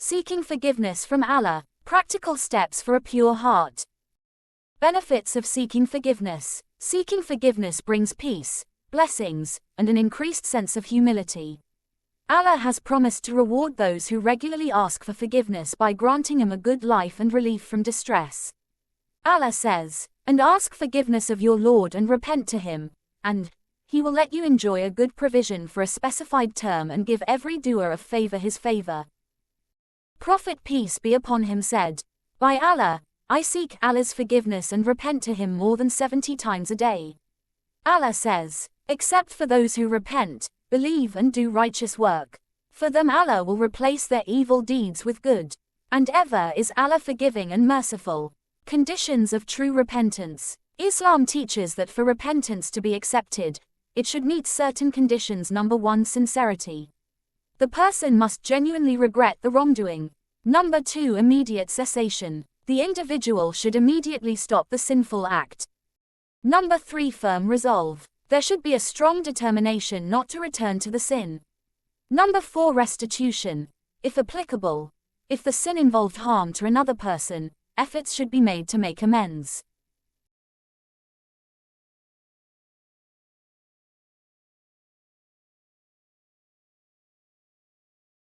Seeking forgiveness from Allah. Practical steps for a pure heart. Benefits of seeking forgiveness. Seeking forgiveness brings peace, blessings, and an increased sense of humility. Allah has promised to reward those who regularly ask for forgiveness by granting them a good life and relief from distress. Allah says, "And ask forgiveness of your Lord and repent to Him, and He will let you enjoy a good provision for a specified term and give every doer of favor his favor." Prophet peace be upon him said, "By Allah, I seek Allah's forgiveness and repent to Him more than 70 times a day." Allah says, "Except for those who repent, believe and do righteous work. For them Allah will replace their evil deeds with good. And ever is Allah forgiving and merciful." Conditions of true repentance. Islam teaches that for repentance to be accepted, it should meet certain conditions. Number 1, sincerity. The person must genuinely regret the wrongdoing. Number 2, immediate cessation. The individual should immediately stop the sinful act. Number 3, firm resolve. There should be a strong determination not to return to the sin. Number 4, restitution. If applicable. If the sin involved harm to another person, efforts should be made to make amends.